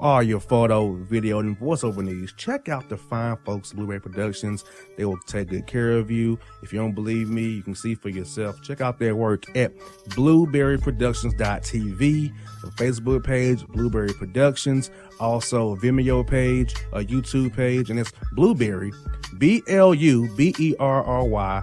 all your photo, video, and voiceover needs, check out the fine folks at Blueberry Productions. They will take good care of you. If you don't believe me, you can see for yourself. Check out their work at blueberryproductions.tv, the Facebook page, Blueberry Productions, also a Vimeo page, a YouTube page, and it's Blueberry, BLUBERRY,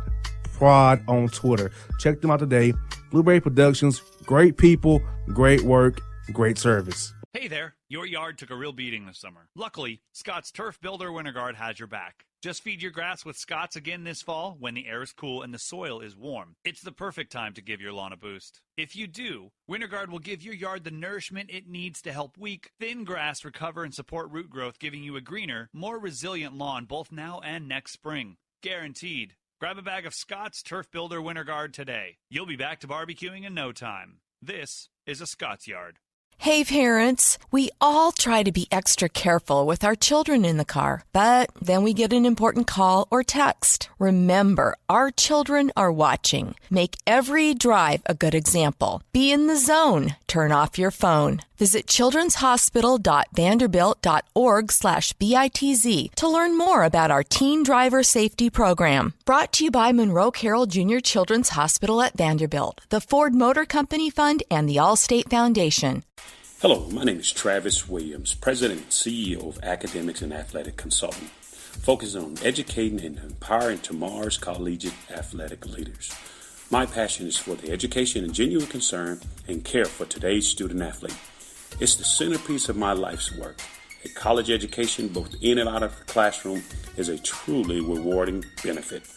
Prod on Twitter. Check them out today. Blueberry Productions, great people, great work, great service. Hey there, your yard took a real beating this summer. Luckily, Scott's Turf Builder Winter Guard has your back. Just feed your grass with Scott's again this fall when the air is cool and the soil is warm. It's the perfect time to give your lawn a boost. If you do, Winter Guard will give your yard the nourishment it needs to help weak, thin grass recover and support root growth, giving you a greener, more resilient lawn both now and next spring. Guaranteed. Grab a bag of Scott's Turf Builder Winter Guard today. You'll be back to barbecuing in no time. This is a Scott's Yard. Hey parents, we all try to be extra careful with our children in the car, but then we get an important call or text. Remember, our children are watching. Make every drive a good example. Be in the zone. Turn off your phone. Visit childrenshospital.vanderbilt.org/BITZ to learn more about our teen driver safety program. Brought to you by Monroe Carroll Jr. Children's Hospital at Vanderbilt, the Ford Motor Company Fund, and the Allstate Foundation. Hello, my name is Travis Williams, President and CEO of Academics and Athletic Consulting, focusing on educating and empowering tomorrow's collegiate athletic leaders. My passion is for the education and genuine concern and care for today's student athlete. It's the centerpiece of my life's work. A college education, both in and out of the classroom, is a truly rewarding benefit.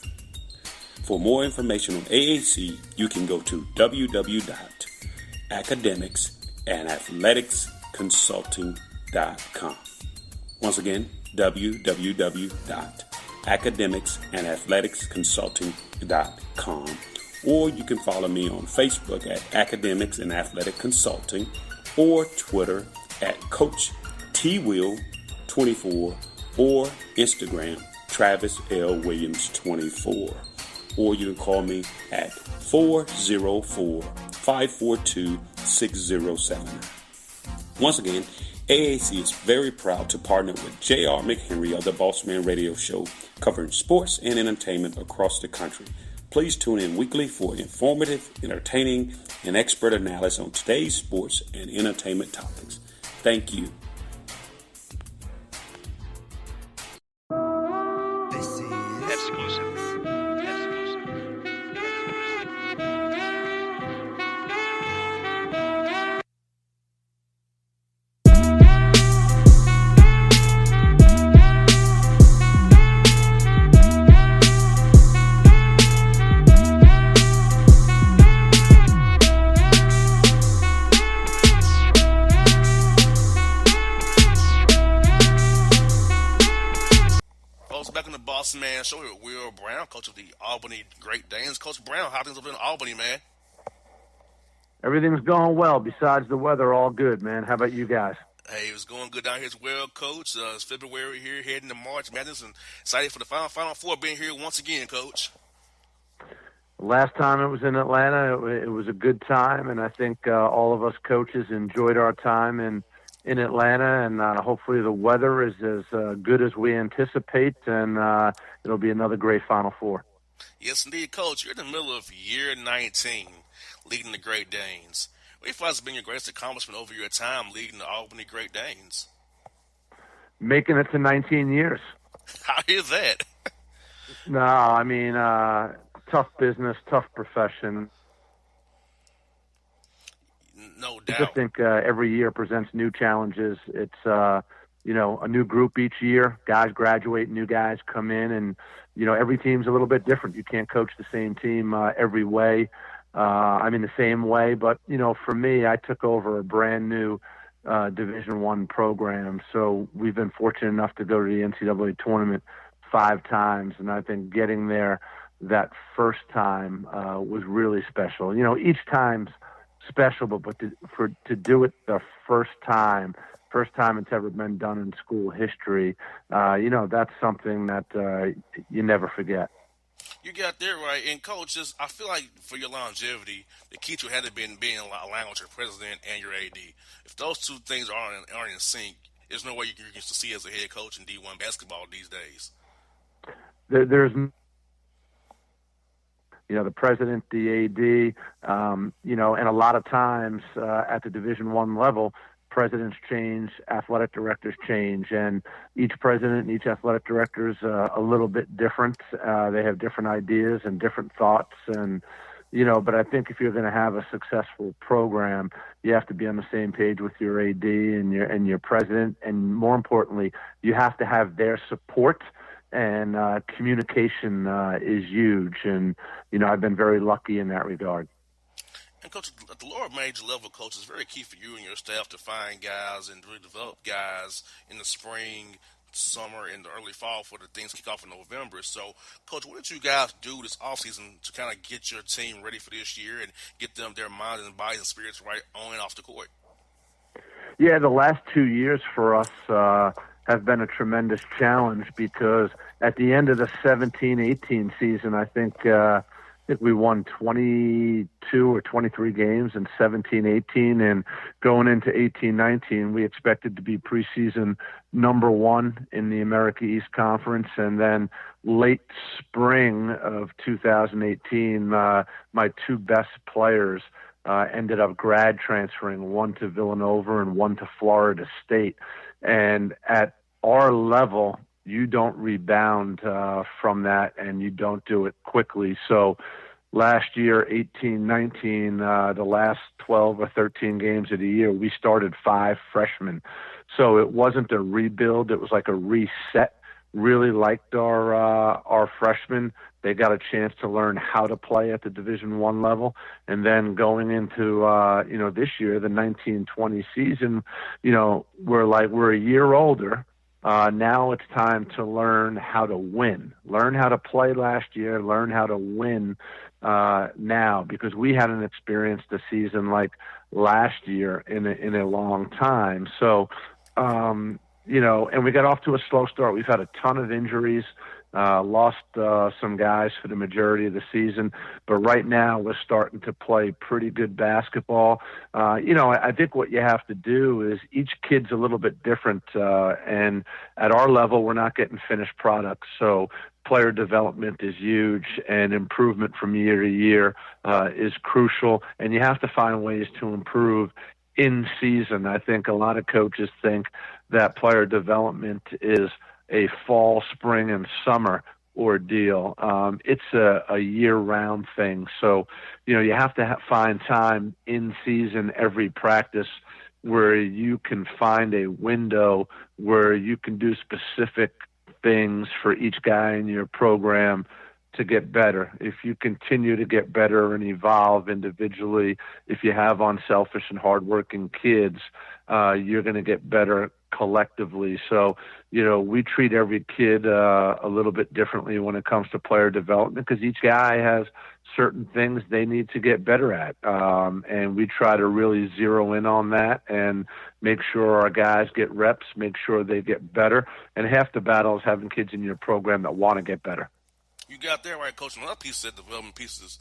For more information on AAC, you can go to www.academicsandathleticsconsulting.com. Once again, www.academicsandathleticsconsulting.com. Or you can follow me on Facebook at Academics and Athletic Consulting, or Twitter at Coach TWill24, or Instagram Travis L. Williams 24. Or you can call me at 404-542-6079. Once again, AAC is very proud to partner with J.R. McHenry of the Bossman Radio Show, covering sports and entertainment across the country. Please tune in weekly for informative, entertaining, and expert analysis on today's sports and entertainment topics. Thank you. This is exclusive. Back on the Bossman Show here with Will Brown, coach of the Albany Great Danes. Coach Brown, how things up in Albany, man? Everything's going well. Besides the weather, all good, man. How about you guys? Hey, it was going good down here as well, Coach. It's February here, heading to March Madness, and excited for the Final Four being here once again, Coach. Last time it was in Atlanta, it was a good time, and I think all of us coaches enjoyed our time in Atlanta, and hopefully the weather is as good as we anticipate, and it'll be another great Final Four. Yes, indeed, Coach. You're in the middle of year 19, leading the Great Danes. What do you feel has been your greatest accomplishment over your time leading the Albany Great Danes? Making it to 19 years. How is that? No, I mean, tough business, tough profession. No I doubt. just think every year presents new challenges. It's, a new group each year. Guys graduate, new guys come in, and, every team's a little bit different. You can't coach the same team every way. The same way. But, for me, I took over a brand new Division I program. So we've been fortunate enough to go to the NCAA tournament 5 times. And I think getting there that first time was really special. Each time's special, but to do it the first time it's ever been done in school history, that's something that you never forget. You got that right. And, Coach, I feel like for your longevity, the key to it had to been being aligned with your president and your AD. If those two things aren't in sync, there's no way you can see as a head coach in D1 basketball these days. There's the president, the AD, and a lot of times at the Division I level, presidents change, athletic directors change, and each president and each athletic director is a little bit different. They have different ideas and different thoughts, and but I think if you're going to have a successful program, you have to be on the same page with your AD and your president, and more importantly, you have to have their support. And communication is huge, and I've been very lucky in that regard. And Coach, at the lower major level, Coach, it's very key for you and your staff to find guys and really develop guys in the spring, summer, and the early fall for the things kick off in November. So, Coach, what did you guys do this offseason to kind of get your team ready for this year and get them their minds and bodies and spirits right on and off the court? Yeah, the last 2 years for us have been a tremendous challenge because at the end of the 17-18 season, I think we won 22 or 23 games in 17-18, and going into 18-19, we expected to be preseason number 1 in the America East Conference, and then late spring of 2018, my 2 best players ended up grad transferring, one to Villanova and one to Florida State. And at our level, you don't rebound from that, and you don't do it quickly. So last year, 18-19, the last 12 or 13 games of the year, we started 5 freshmen. So it wasn't a rebuild. It was like a reset. Really liked our freshmen. They got a chance to learn how to play at the Division I level. And then going into, this year, the 19-20 season, we're a year older. Now it's time to learn how to win, learn how to play last year, learn how to win now, because we hadn't experienced a season like last year in a long time. So, and we got off to a slow start. We've had a ton of injuries, lost some guys for the majority of the season, but right now we're starting to play pretty good basketball. I think what you have to do is each kid's a little bit different, and at our level, we're not getting finished products. So player development is huge, and improvement from year to year is crucial, and you have to find ways to improve in season. I think a lot of coaches think that player development is a fall, spring, and summer ordeal. It's a year-round thing. So, you have to find time in season, every practice, where you can find a window where you can do specific things for each guy in your program to get better. If you continue to get better and evolve individually, if you have unselfish and hardworking kids, you're going to get better collectively. So, we treat every kid a little bit differently when it comes to player development, because each guy has certain things they need to get better at. And we try to really zero in on that and make sure our guys get reps, make sure they get better. And half the battle is having kids in your program that want to get better. You got that right, Coach. Another piece of the development piece is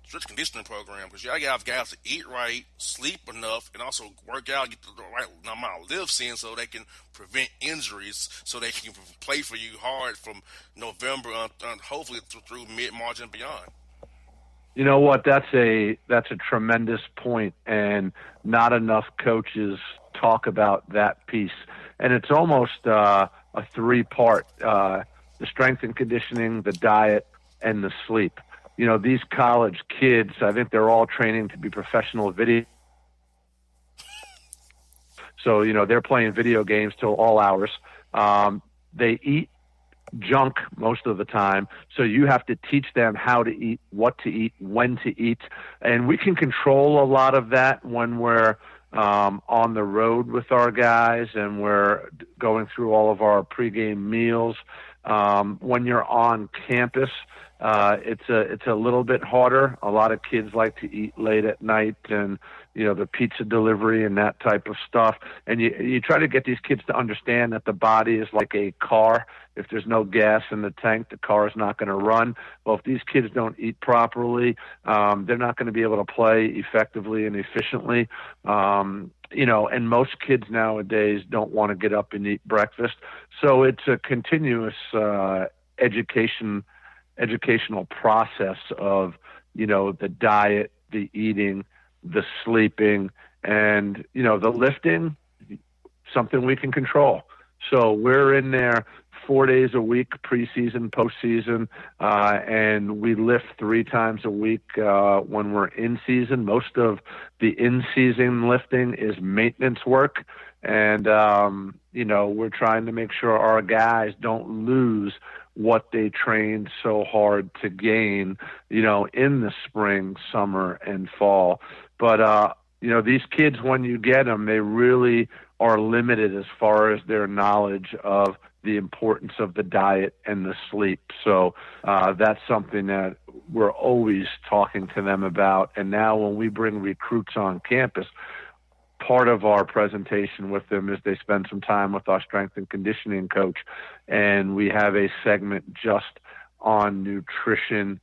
stretch conditioning program, because you got to have guys to eat right, sleep enough, and also work out, get the right amount of lifts in so they can prevent injuries, so they can play for you hard from November hopefully through mid-March and beyond. You know what? That's a tremendous point, and not enough coaches talk about that piece. And it's almost a 3-part: the strength and conditioning, the diet, and the sleep. These college kids, I think they're all training to be professional video. So, they're playing video games till all hours. They eat junk most of the time. So you have to teach them how to eat, what to eat, when to eat. And we can control a lot of that when we're on the road with our guys and we're going through all of our pregame meals. When you're on campus, it's a little bit harder. A lot of kids like to eat late at night, and the pizza delivery and that type of stuff. And you try to get these kids to understand that the body is like a car. If there's no gas in the tank, the car is not going to run. Well, if these kids don't eat properly, they're not going to be able to play effectively and efficiently. and most kids nowadays don't want to get up and eat breakfast. So it's a continuous educational process of, the diet, the eating, the sleeping, and, the lifting, something we can control. So we're in there 4 days a week, preseason, postseason, and we lift 3 times a week when we're in season. Most of the in-season lifting is maintenance work, and, we're trying to make sure our guys don't lose what they trained so hard to gain, in the spring, summer, and fall. But, these kids, when you get them, they really are limited as far as their knowledge of the importance of the diet and the sleep. So that's something that we're always talking to them about. And now when we bring recruits on campus, part of our presentation with them is they spend some time with our strength and conditioning coach, and we have a segment just on nutrition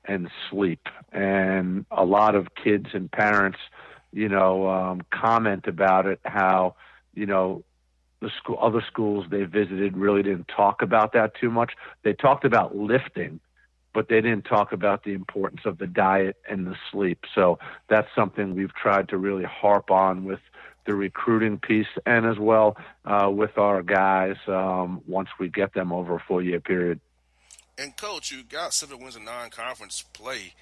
and sleep. And a lot of kids and parents, comment about it, how, other schools they visited really didn't talk about that too much. They talked about lifting, but they didn't talk about the importance of the diet and the sleep. So that's something we've tried to really harp on with the recruiting piece, and as well with our guys once we get them over a 4-year period. And Coach, you got 7 wins in non-conference play.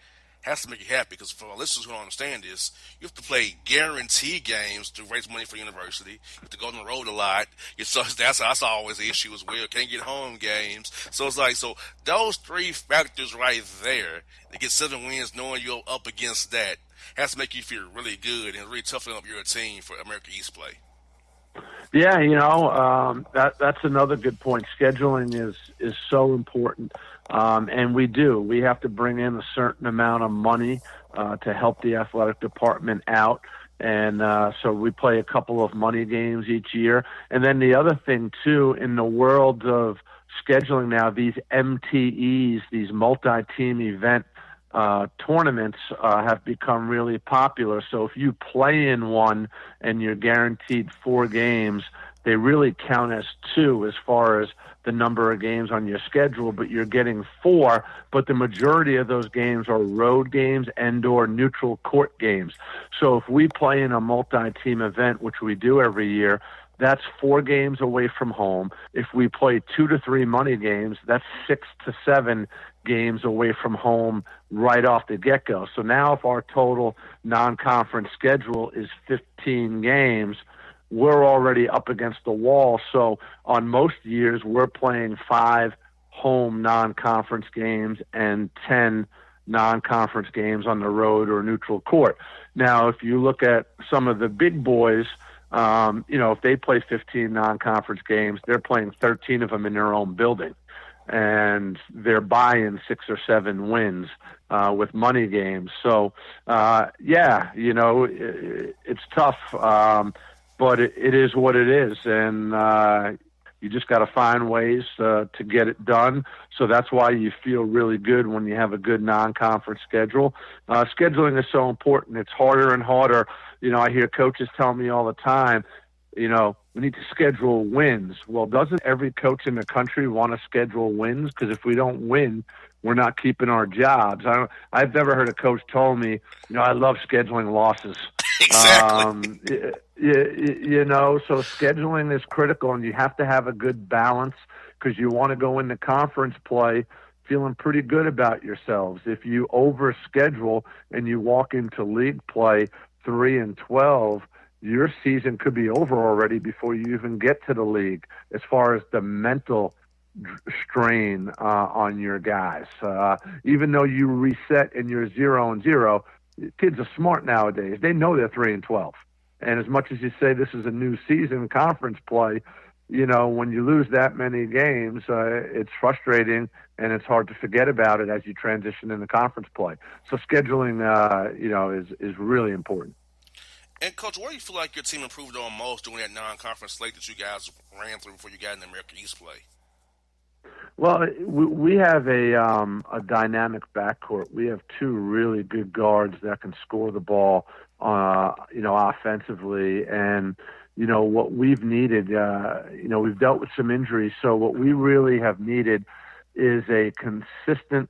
Has to make you happy, because for our listeners who don't understand this, you have to play guaranteed games to raise money for the university. You have to go on the road a lot. That's always the issue as well. Can't get home games. So it's like, those 3 factors right there, to get 7 wins knowing you're up against that, has to make you feel really good and really toughen up your team for America East play. Yeah, that's another good point. Scheduling is so important. And we have to bring in a certain amount of money to help the athletic department out. And so we play a couple of money games each year. And then the other thing, too, in the world of scheduling now, these MTEs, these multi-team event tournaments have become really popular. So if you play in one and you're guaranteed 4 games, they really count as 2 as far as the number of games on your schedule, but you're getting 4. But the majority of those games are road games and/or neutral court games. So if we play in a multi-team event, which we do every year, that's 4 games away from home. If we play 2 to 3 money games, that's 6 to 7 games away from home right off the get-go. So now if our total non-conference schedule is 15 games, we're already up against the wall. So on most years, we're playing 5 home non-conference games and 10 non-conference games on the road or neutral court. Now, if you look at some of the big boys, if they play 15 non-conference games, they're playing 13 of them in their own building. And they're buying 6 or 7 wins with money games. So, it's tough. But it is what it is, and you just got to find ways to get it done. So that's why you feel really good when you have a good non-conference schedule. Scheduling is so important. It's harder and harder. I hear coaches tell me all the time, we need to schedule wins. Well, doesn't every coach in the country want to schedule wins? Because if we don't win, we're not keeping our jobs. I've never heard a coach tell me, I love scheduling losses. Exactly. So scheduling is critical, and you have to have a good balance because you want to go into conference play feeling pretty good about yourselves. If you overschedule and you walk into league play 3-12, your season could be over already before you even get to the league as far as the mental strain on your guys. Even though you reset and you're 0-0, kids are smart nowadays. They know they're 3-12. And as much as you say this is a new season conference play, when you lose that many games, it's frustrating and it's hard to forget about it as you transition into conference play. So scheduling, is really important. And Coach, what do you feel like your team improved on most during that non-conference slate that you guys ran through before you got in the America East play? Well, we have a dynamic backcourt. We have 2 really good guards that can score the ball offensively. And, what we've needed, we've dealt with some injuries. So what we really have needed is a consistent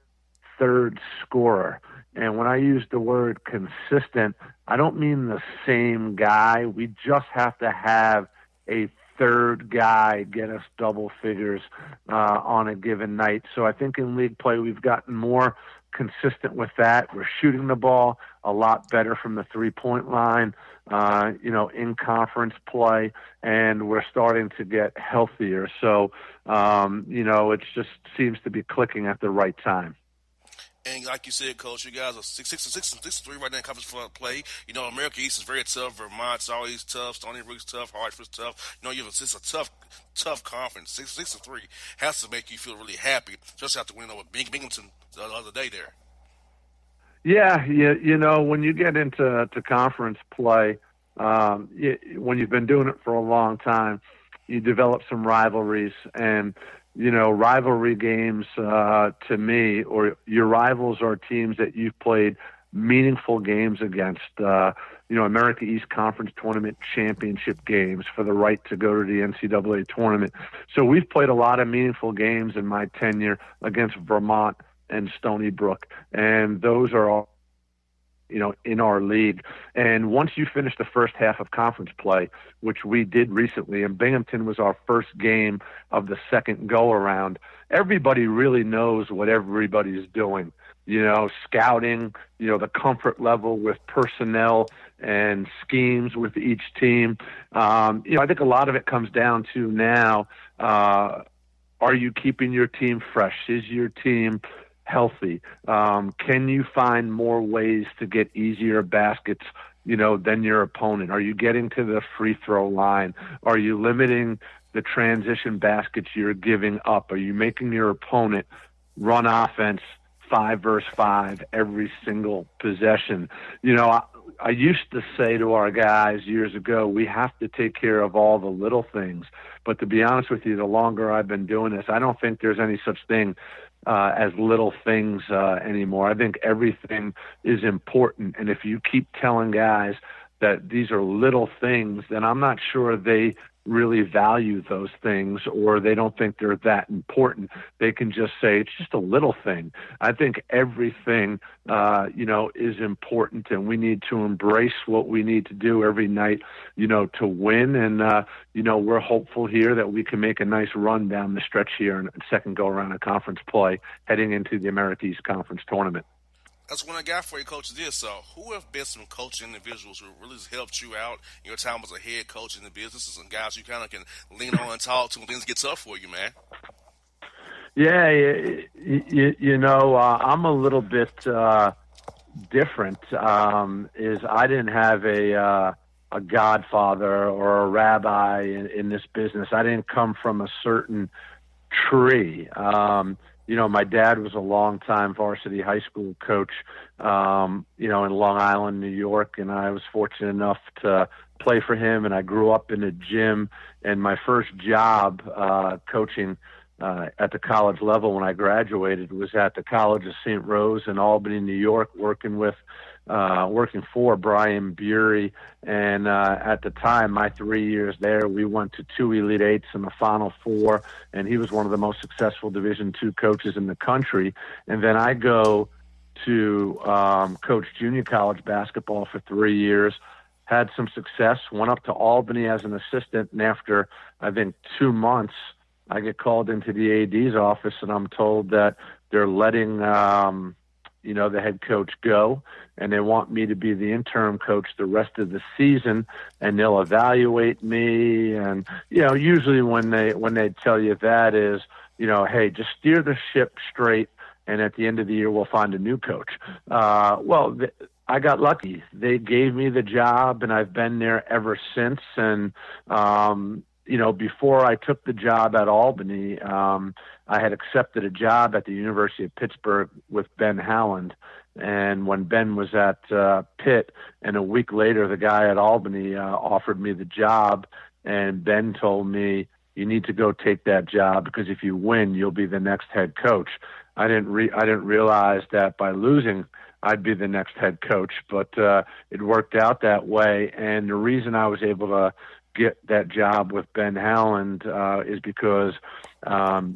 third scorer. And when I use the word consistent, I don't mean the same guy. We just have to have a third guy get us double figures on a given night. So I think in league play we've gotten more consistent with that. We're shooting the ball a lot better from the three-point line, in conference play, and we're starting to get healthier. So, it just seems to be clicking at the right time. And like you said, Coach, you guys are 6-3 right now in conference play. America East is very tough. Vermont's always tough. Stony Brook's tough. Hartford's tough. It's a tough conference. 6-3 has to make you feel really happy. Just after winning over Binghamton the other day there. Yeah, when you get into conference play, when you've been doing it for a long time, you develop some rivalries. And rivalry games, to me, or your rivals are teams that you've played meaningful games against, America East Conference Tournament championship games for the right to go to the NCAA tournament. So we've played a lot of meaningful games in my tenure against Vermont and Stony Brook, and those are all, in our league. And once you finish the first half of conference play, which we did recently, and Binghamton was our first game of the second go-around, everybody really knows what everybody's doing. Scouting, the comfort level with personnel and schemes with each team. I think a lot of it comes down to now, are you keeping your team fresh? Is your team healthy? Can you find more ways to get easier baskets, than your opponent? Are you getting to the free throw line? Are you limiting the transition baskets you're giving up? Are you making your opponent run offense 5 versus 5 every single possession? I used to say to our guys years ago, we have to take care of all the little things. But to be honest with you, the longer I've been doing this, I don't think there's any such thing as little things anymore. I think everything is important. And if you keep telling guys that these are little things, then I'm not sure they really value those things, or they don't think they're that important. They can just say it's just a little thing. I think everything, is important, and we need to embrace what we need to do every night, to win. And, we're hopeful here that we can make a nice run down the stretch here in second go around of conference play heading into the America East Conference tournament. That's what I got for you, Coach. Who have been some coaching individuals who really helped you out in your time as a head coach in the business, and some guys you kind of can lean on and talk to when things get tough for you, man? Yeah, I'm a little bit different. Is I didn't have a godfather or a rabbi in this business. I didn't come from a certain tree. My dad was a longtime varsity high school coach, in Long Island, New York, and I was fortunate enough to play for him. And I grew up in a gym, and my first job coaching at the college level when I graduated was at the College of St. Rose in Albany, New York, working for Brian Bury. And at the time, my 3 years there, we went to 2 Elite Eights and the Final Four, and he was one of the most successful Division II coaches in the country. And then I go to coach junior college basketball for 3 years, had some success, went up to Albany as an assistant, and after, I think, 2 months, I get called into the AD's office, and I'm told that they're letting the head coach go, and they want me to be the interim coach the rest of the season, and they'll evaluate me. And usually when they tell you that is, hey, just steer the ship straight, and at the end of the year we'll find a new coach. I got lucky. They gave me the job, and I've been there ever since. And before I took the job at Albany, I had accepted a job at the University of Pittsburgh with Ben Howland. And when Ben was at Pitt, and a week later, the guy at Albany offered me the job, and Ben told me, you need to go take that job, because if you win, you'll be the next head coach. I didn't realize that by losing I'd be the next head coach. But it worked out that way. And the reason I was able to get that job with Ben Howland is because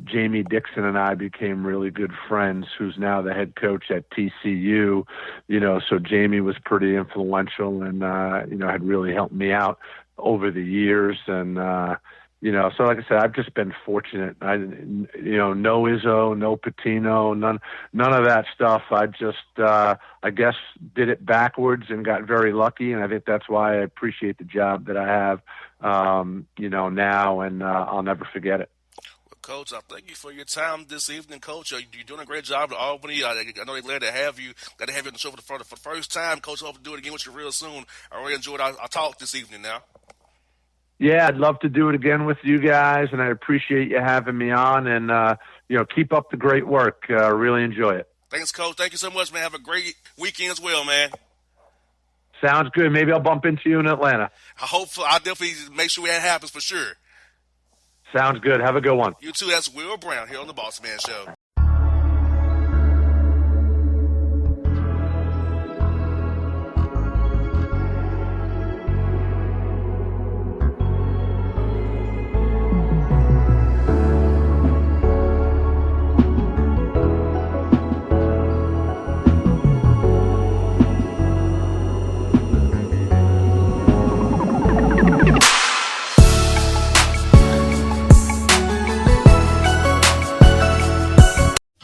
Jamie Dixon and I became really good friends, who's now the head coach at TCU. So Jamie was pretty influential and, had really helped me out over the years. And, so like I said, I've just been fortunate. No Izzo, no Pitino, none of that stuff. I just, I guess, did it backwards and got very lucky. And I think that's why I appreciate the job that I have, now, and I'll never forget it. Coach, I thank you for your time this evening, Coach. You're doing a great job at Albany. I know they're glad to have you. Glad to have you on the show for the first time, Coach. I hope to do it again with you real soon. I really enjoyed our talk this evening now. Yeah, I'd love to do it again with you guys, and I appreciate you having me on. And, keep up the great work. Really enjoy it. Thanks, Coach. Thank you so much, man. Have a great weekend as well, man. Sounds good. Maybe I'll bump into you in Atlanta. I'll definitely make sure that happens for sure. Sounds good. Have a good one. You too. That's Will Brown here on the Bossman Show.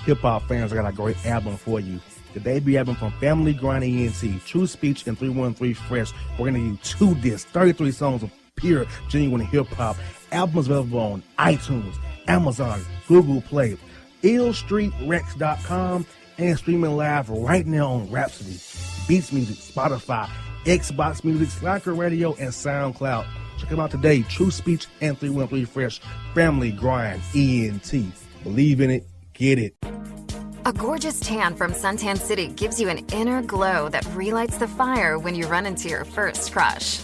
Hip-hop fans, I got a great album for you. The debut album from Family Grind ENT, True Speech and 313 Fresh. We're going to give you 2 discs, 33 songs of pure, genuine hip-hop. Album is available on iTunes, Amazon, Google Play, illstreetrex.com, and streaming live right now on Rhapsody, Beats Music, Spotify, Xbox Music, Slacker Radio, and SoundCloud. Check them out today. True Speech and 313 Fresh. Family Grind ENT. Believe in it. Get it. A gorgeous tan from Suntan City gives you an inner glow that relights the fire when you run into your first crush.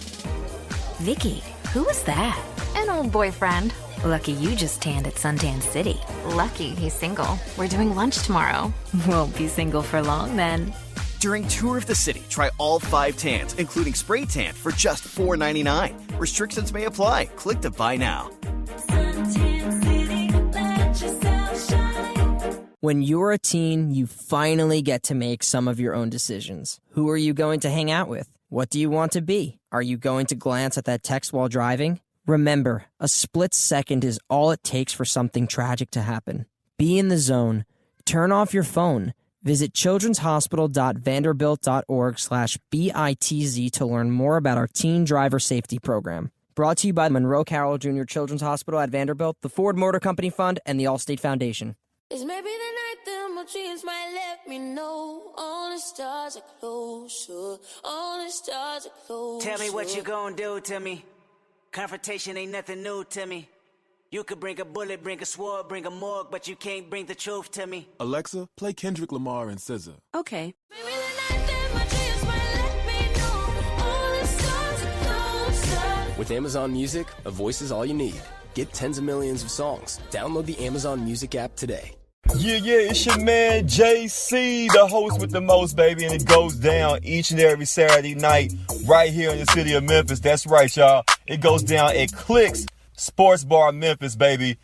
Vicky, who was that? An old boyfriend. Lucky you just tanned at Suntan City. Lucky he's single. We're doing lunch tomorrow. Won't be single for long then. During Tour of the City, try all 5 tans, including spray tan, for just $4.99. Restrictions may apply. Click to buy now. Suntan City, let yourself shine. When you're a teen, you finally get to make some of your own decisions. Who are you going to hang out with? What do you want to be? Are you going to glance at that text while driving? Remember, a split second is all it takes for something tragic to happen. Be in the zone. Turn off your phone. Visit childrenshospital.vanderbilt.org/BITZ to learn more about our teen driver safety program. Brought to you by the Monroe Carroll Jr. Children's Hospital at Vanderbilt, the Ford Motor Company Fund, and the Allstate Foundation. It's maybe the night that my dreams might let me know. All the stars are closer. All the stars are closer. Tell me what you gonna do to me. Confrontation ain't nothing new to me. You could bring a bullet, bring a sword, bring a morgue, but you can't bring the truth to me. Alexa, play Kendrick Lamar and SZA. Okay. Maybe the night that my dreams might let me know. All the stars are closer. With Amazon Music, a voice is all you need. Get tens of millions of songs. Download the Amazon Music app today. Yeah, it's your man JC, the host with the most, baby, and it goes down each and every Saturday night right here in the city of Memphis. That's right, y'all. It goes down at Clicks Sports Bar Memphis, baby.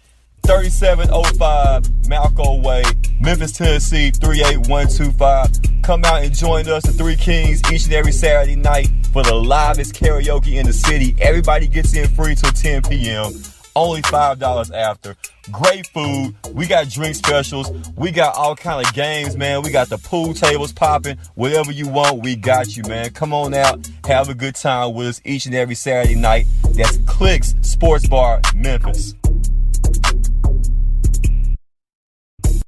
3705 Malco Way, Memphis, Tennessee, 38125. Come out and join us, the Three Kings, each and every Saturday night for the livest karaoke in the city. Everybody gets in free till 10 p.m. Only $5 after. Great food. We got drink specials. We got all kind of games, man. We got the pool tables popping. Whatever you want, we got you, man. Come on out. Have a good time with us each and every Saturday night. That's Clicks Sports Bar, Memphis.